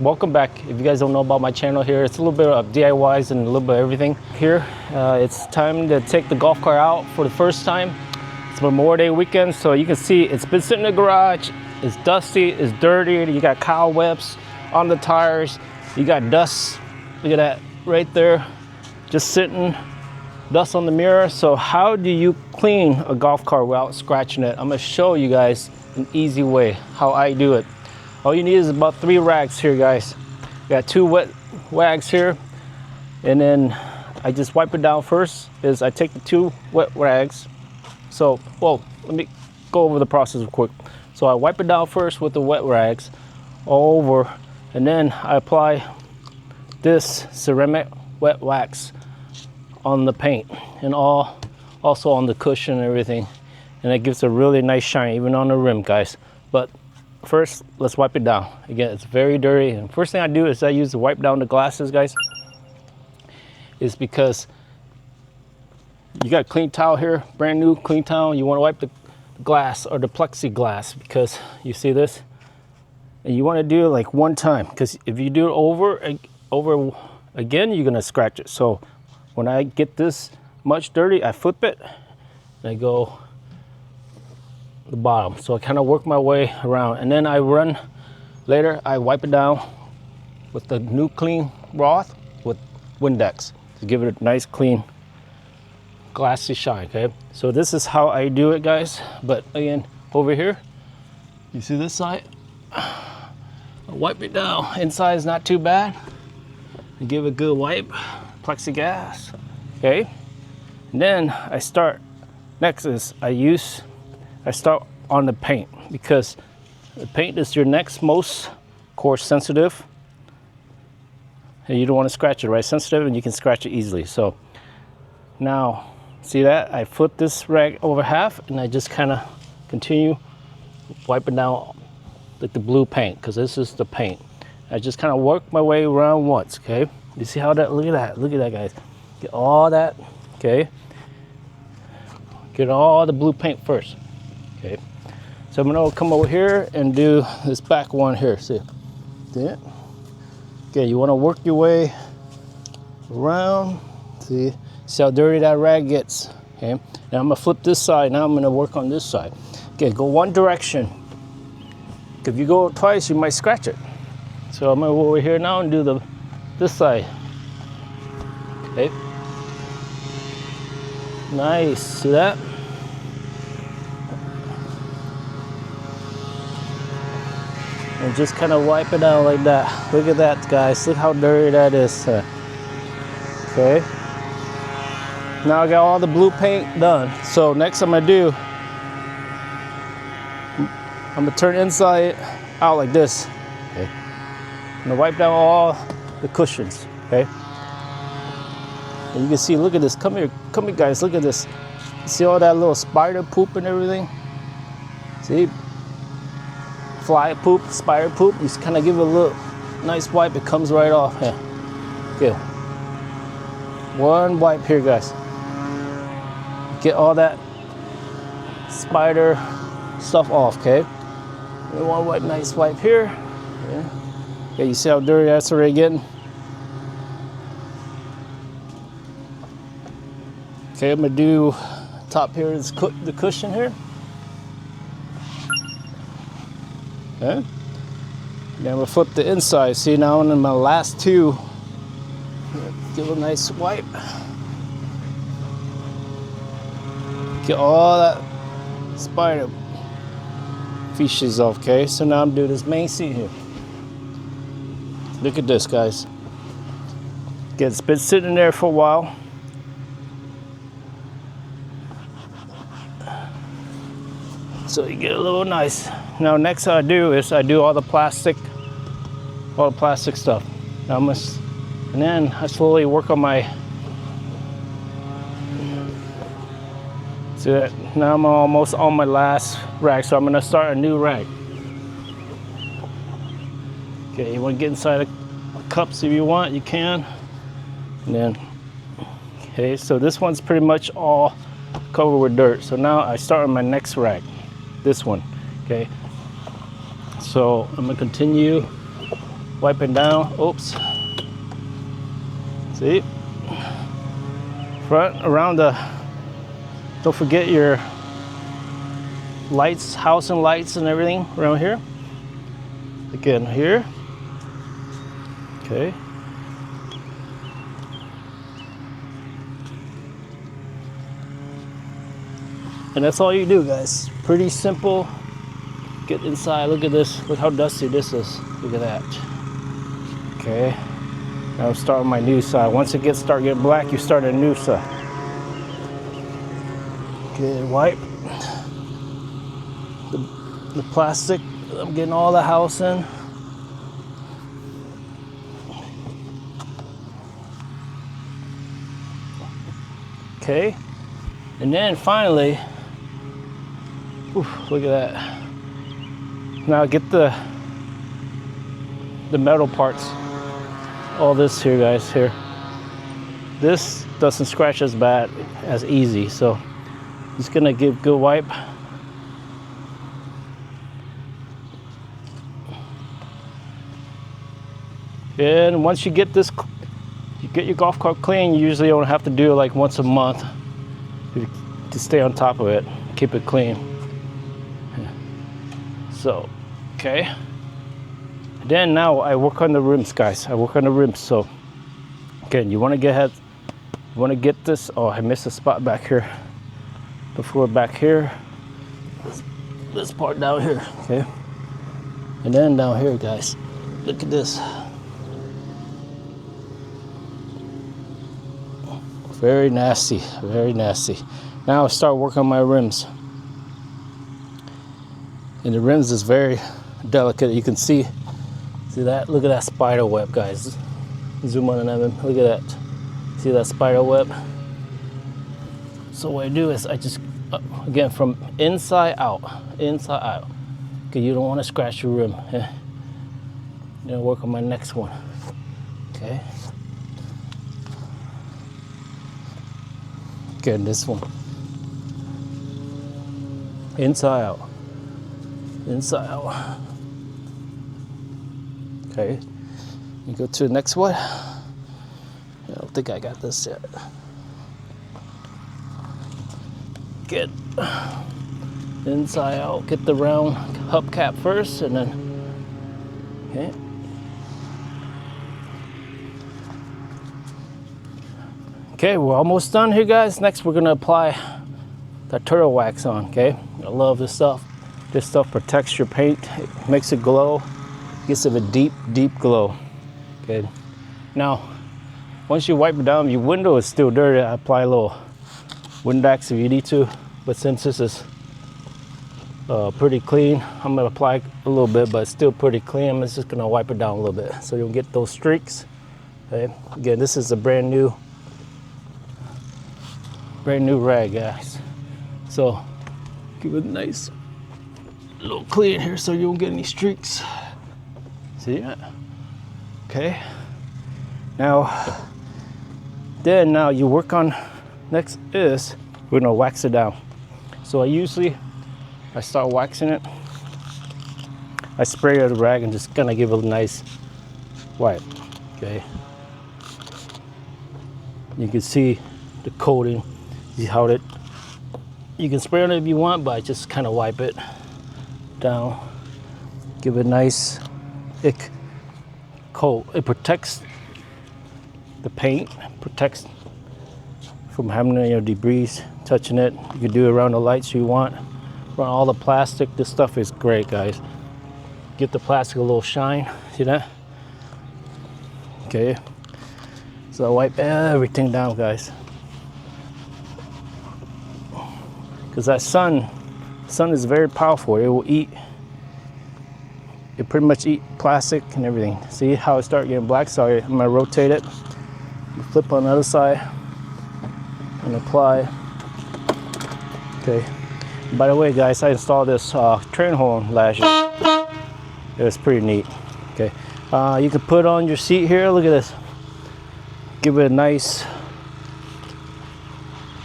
Welcome back. If you guys don't know about my channel here, it's a little bit of DIYs and a little bit of everything. Here, it's time to take the golf cart out for the first time. It's Memorial Day weekend, so you can see it's been sitting in the garage. It's dusty, it's dirty, you got cobwebs on the tires, you got dust, look at that right there, just sitting, dust on the mirror. So how do you clean a golf cart without scratching it? I'm gonna show you guys an easy way how I do it. All you need is about 3 rags here, guys. Got 2 wet rags here, and then I just wipe it down first. Is I take the 2 wet rags. So, well, let me go over the process real quick. So I wipe it down first with the wet rags all over, and then I apply this ceramic wet wax on the paint and also on the cushion and everything, and it gives a really nice shine even on the rim, guys. But first, let's wipe it down. Again, it's very dirty, and first thing I do is I use to wipe down the glasses, guys, is because you got a clean towel here, brand new clean towel. You want to wipe the glass or the plexiglass, because you see this, and you want to do it like one time, because if you do it over again, you're gonna scratch it. So when I get this much dirty, I flip it and I go the bottom. So I kind of work my way around, and then I run later, I wipe it down with the new clean cloth with Windex to give it a nice clean glassy shine. Okay, so this is how I do it, guys. But again, over here, you see this side, I wipe it down. Inside is not too bad. I give it a good wipe, plexiglass. Okay, and then I start, next is I start on the paint, because the paint is your next most coarse sensitive, and you don't want to scratch it, right? Sensitive, and you can scratch it easily. So now, see that? I flip this rag over half, and I just kind of continue wiping down like the blue paint, because this is the paint. I just kind of work my way around once, okay? You see how that, look at that, guys. Get all that, okay? Get all the blue paint first. Okay, so I'm gonna come over here and do this back one here. See it? Okay, you want to work your way around. See how dirty that rag gets. Okay, now I'm gonna flip this side. Now I'm gonna work on this side. Okay, go one direction. If you go twice, you might scratch it. So I'm gonna go over here now and do this side. Okay, nice. See that? And just kind of wipe it out like that. Look at that, guys. Look how dirty that is. Okay. Now I got all the blue paint done. So next I'm gonna do, I'm gonna turn inside out like this. Okay. I'm gonna wipe down all the cushions. Okay. And you can see, look at this. Come here, guys. Look at this. See all that little spider poop and everything? See? Fly poop, spider poop. You just kind of give it a little nice wipe, it comes right off. Yeah. Okay. One wipe here, guys. Get all that spider stuff off, okay? And one wipe, nice wipe here. Yeah. Okay, you see how dirty that's already getting? Okay, I'm gonna do top here is the cushion here. Okay. Then I'm gonna flip the inside. See, now I'm in my last 2. Give it a nice wipe. Get all that spider fishes off. Okay, so now I'm doing this main seat here. Look at this, guys. Okay, it's been sitting there for a while. So you get a little nice. Now next I do is I do all the plastic stuff. Now and then I slowly work on my, see that? Now I'm almost on my last rag, so I'm gonna start a new rag. Okay, you wanna get inside the cups if you want, you can. And then, okay, so this one's pretty much all covered with dirt. So now I start on my next rag. This one, okay? So I'm gonna continue Wiping down. Oops. See? Front, around the, don't forget your lights, house and lights and everything around here. Again, here. Okay. And that's all you do, guys. Pretty simple. Get inside, look at this. Look how dusty this is. Look at that. Okay. Now I'm starting my new side. Once it start getting black, you start a new side. Okay, wipe. The plastic, I'm getting all the house in. Okay. And then finally, look at that. Now get the metal parts. All this here, guys, here. This doesn't scratch as bad, as easy. So just gonna give good wipe. And once you get this, you get your golf cart clean, you usually don't have to do it like once a month to stay on top of it, keep it clean. So, okay. Then now I work on the rims, guys. I work on the rims. So, again, you want to get ahead. You want to get this. Oh, I missed a spot back here. Before back here. This part down here. Okay. And then down here, guys. Look at this. Very nasty. Very nasty. Now I start working on my rims. And the rims is very delicate. You can see that? Look at that spider web, guys. Zoom on and look at that. See that spider web? So what I do is I just, again, from inside out. Okay, you don't want to scratch your rim. Yeah. Then work on my next one. Okay. Again, this one. Inside out. Inside out. Okay, you go to the next one. I don't think I got this yet. Get inside out, get the round hubcap first, and then, okay. Okay, we're almost done here, guys. Next, we're gonna apply that turtle wax on, okay? I love this stuff. This stuff protects your paint, it makes it glow. Gives it a deep, deep glow. Okay. Now, once you wipe it down, your window is still dirty. I apply a little Windex if you need to. But since this is pretty clean, I'm gonna apply a little bit, but it's still pretty clean. I'm just gonna wipe it down a little bit so you don't get those streaks. Okay. Again, this is a brand new rag, guys. So give it a nice little clean here so you don't get any streaks. See that? Okay. Now you work on, next is we're gonna wax it down. So I start waxing it. I spray it with a rag and just gonna give it a nice wipe. Okay. You can see the coating. See how you can spray on it if you want, but I just kind of wipe it down. Give it a nice thick coat. It protects the paint, protects from having debris touching it. You can do it around the lights you want, around all the plastic. This stuff is great, guys. Give the plastic a little shine. See that? Okay. So I wipe everything down, guys. Because that sun is very powerful. It will eat. It pretty much eat plastic and everything. See how it start getting black? Sorry, I'm gonna rotate it. Flip on the other side and apply. Okay. By the way, guys, I installed this train horn last year. It was pretty neat. Okay. You can put on your seat here. Look at this. Give it a nice.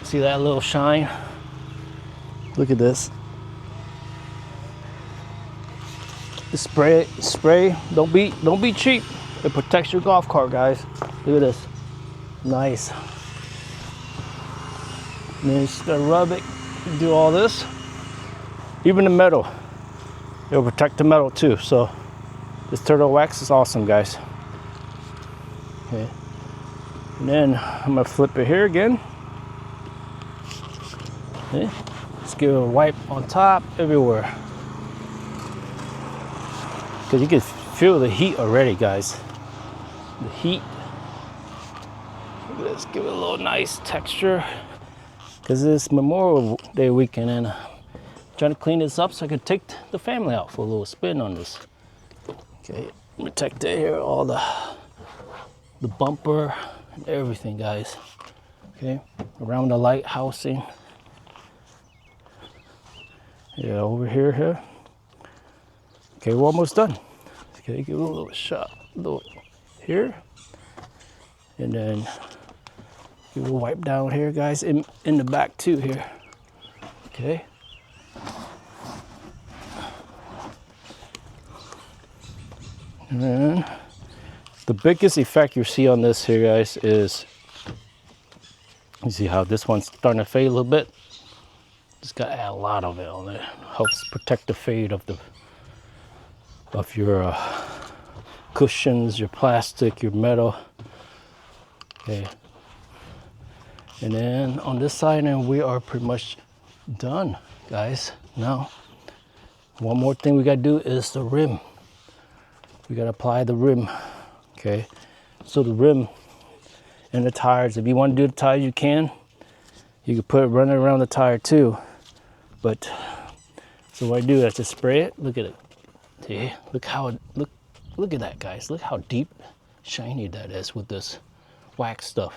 See that little shine? Look at this. The spray. Don't be cheap. It protects your golf cart, guys. Look at this. Nice. And then just rub it, do all this. Even the metal, it'll protect the metal too. So this turtle wax is awesome, guys. Okay. And then I'm gonna flip it here again. Okay. Just give it a wipe on top, everywhere. Because you can feel the heat already, guys. The heat. Let's give it a little nice texture. Because it's Memorial Day weekend and I'm trying to clean this up so I can take the family out for a little spin on this. Okay, protect it here, all the bumper and everything, guys. Okay, around the light housing. Yeah, over here. Okay, we're almost done. Okay, give it a little shot, here, and then give it a wipe down here, guys, in the back too here. Okay. And then the biggest effect you see on this here, guys, is you see how this one's starting to fade a little bit. Just got to add a lot of it on there. Helps protect the fade of your cushions, your plastic, your metal. Okay. And then on this side, and we are pretty much done, guys. Now, one more thing we gotta do is the rim. We gotta apply the rim. Okay. So the rim and the tires. If you want to do the tires, you can. You can run it around the tire too. But so what I do is just spray it. Look at it. See, look at that, guys. Look how deep, shiny that is with this wax stuff.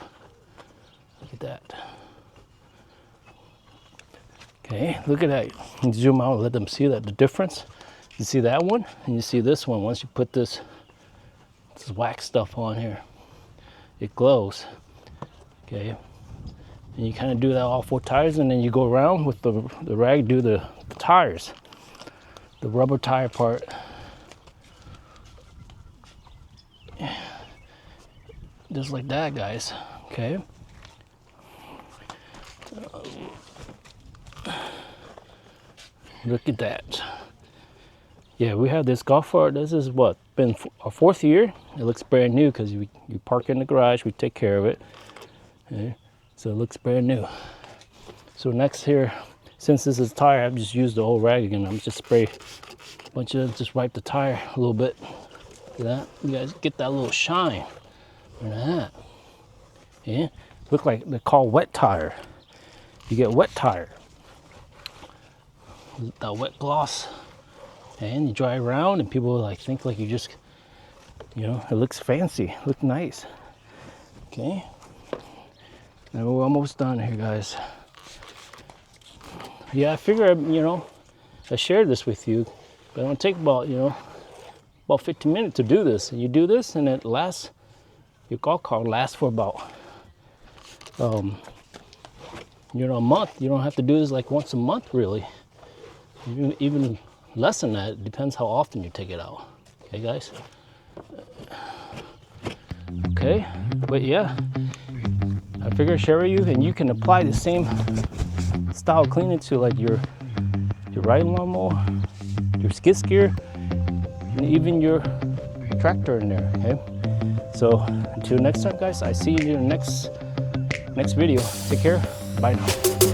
Look at that. Okay, look at that. You zoom out and let them see that the difference. You see that one, and you see this one. Once you put this wax stuff on here, it glows. Okay, and you kind of do that all 4 tires, and then you go around with the rag, do the tires, the rubber tire part. Just like that, guys. Okay. Look at that. Yeah, we have this golf cart. This is what, been our 4th year. It looks brand new because you park in the garage, we take care of it. Okay. So it looks brand new. So next here, since this is tire, I've just used the old rag again. I'm just spray a bunch of, just wipe the tire a little bit. Look at that. You guys get that little shine. Look at that. Yeah, look like they're called wet tire. You get wet tire. That wet gloss. And you dry around and people like think like you just, you know, it looks fancy, look nice. Okay. Now we're almost done here, guys. Yeah, I figure, you know, I shared this with you, but it don't take about, you know, about 15 minutes to do this. And you do this and it lasts, your golf cart lasts for about, you know, a month. You don't have to do this like once a month, really. Even less than that. It depends how often you take it out. Okay, guys? Okay, but yeah, I figured share with you, and you can apply the same style cleaning to like your riding lawnmower, your skid steer, and even your tractor in there. Okay, so until next time, guys, I see you in the next video. Take care. Bye now.